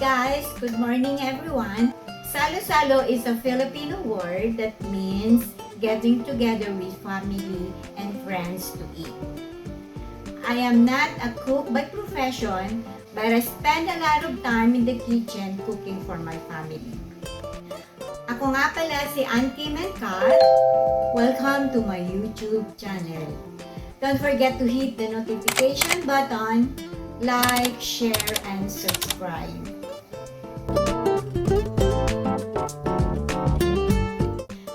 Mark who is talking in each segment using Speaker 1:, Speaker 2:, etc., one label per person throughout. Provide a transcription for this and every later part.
Speaker 1: guys! Good morning everyone! Salo-salo is a Filipino word that means getting together with family and friends to eat. I am not a cook by profession, but I spend a lot of time in the kitchen cooking for my family. Ako nga pala si Ankim and Kath. Welcome to my YouTube channel. Don't forget to hit the notification button, like, share, and subscribe.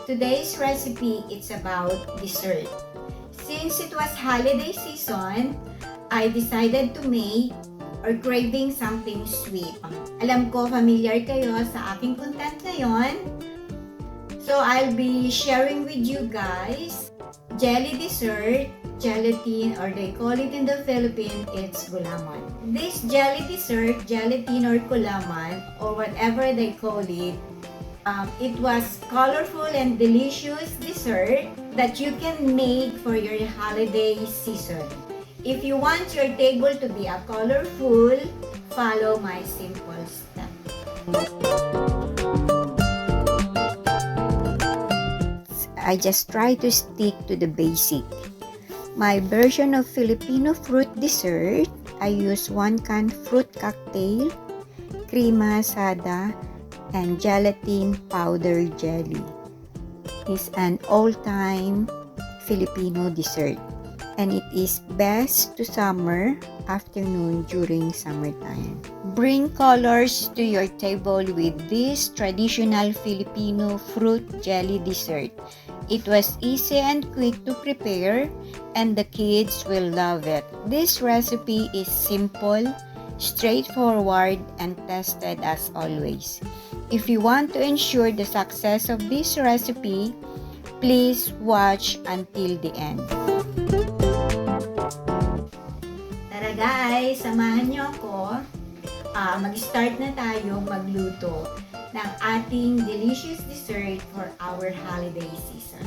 Speaker 1: Today's recipe is about dessert. Since it was holiday season, I decided to make or craving something sweet. Alam ko familiar kayo sa aking content ngayon. So I'll be sharing with you guys jelly dessert, gelatin, or they call it in the Philippines, it's gulaman. This jelly dessert, gelatin or gulaman, or whatever they call it, it was colorful and delicious dessert that you can make for your holiday season. If you want your table to be a colorful, follow my simple step. I just try to stick to the basic. My version of Filipino fruit dessert, I use 1 can fruit cocktail, Crema Asada, and Gelatine Powder Jelly. It's an all-time Filipino dessert, and it is best to summer afternoon during summertime. Bring colors to your table with this traditional Filipino fruit jelly dessert. It was easy and quick to prepare, and the kids will love it. This recipe is simple, straightforward, and tested as always. If you want to ensure the success of this recipe, please watch until the end. Tara guys, samahan niyo ako. Mag-start na tayo magluto ng ating delicious dessert for our holiday season.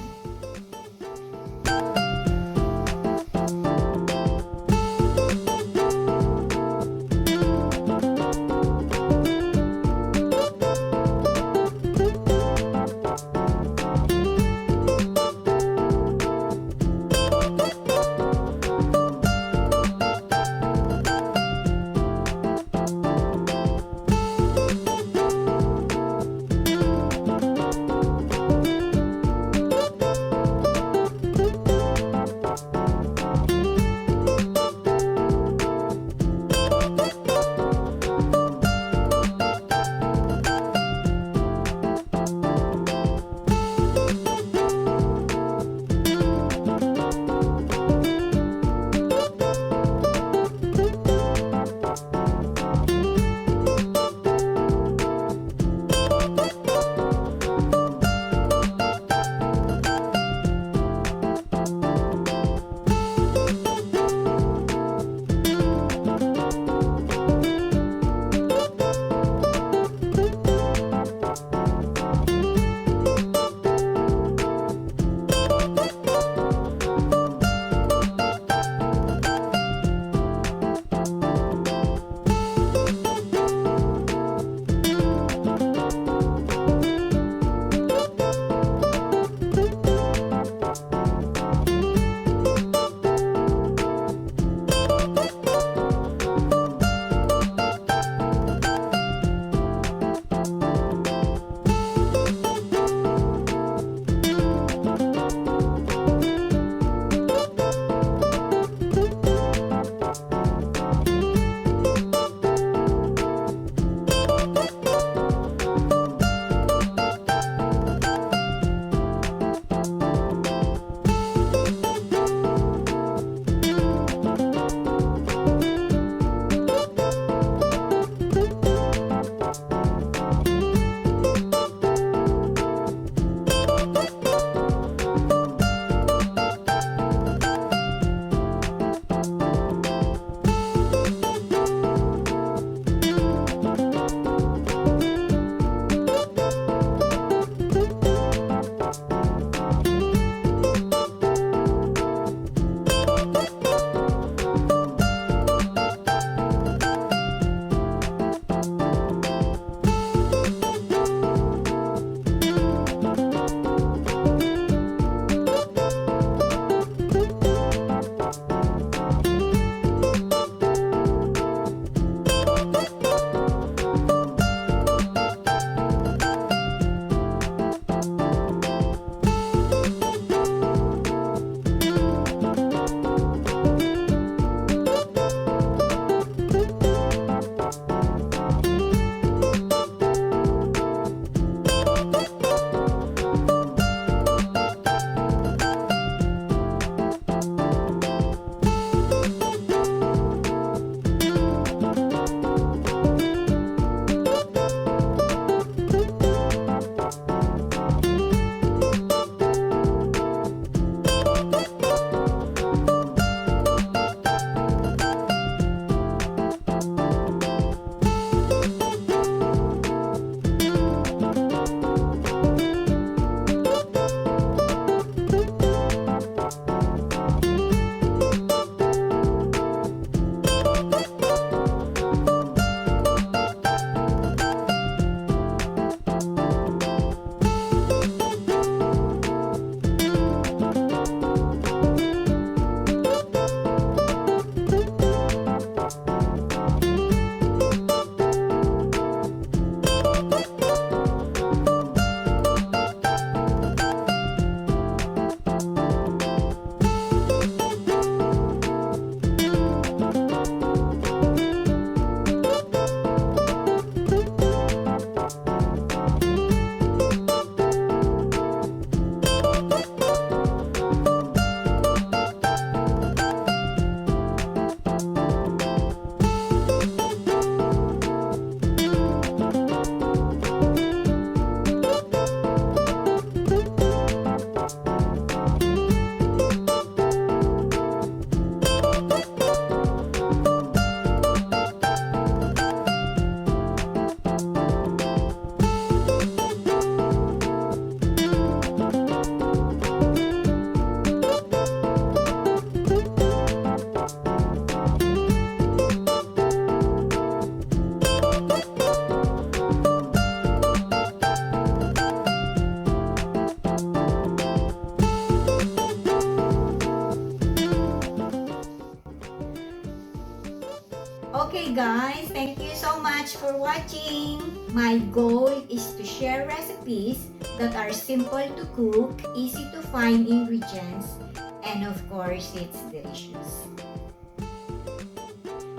Speaker 1: Okay guys, thank you so much for watching. My goal is to share recipes that are simple to cook, easy to find ingredients, and of course, it's delicious.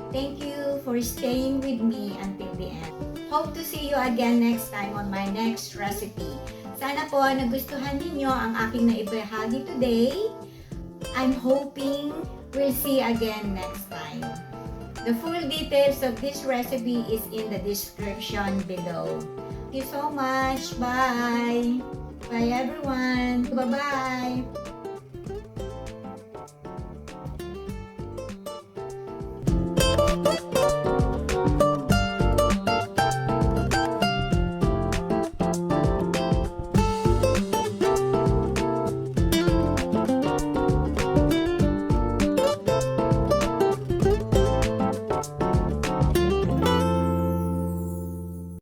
Speaker 1: Thank you for staying with me until the end. Hope to see you again next time on my next recipe. Sana po nagustuhan ninyo ang aking naibahagi today. I'm hoping we'll see again next time. The full details of this recipe is in the description below. Thank you so much. Bye. Bye everyone. Bye-bye.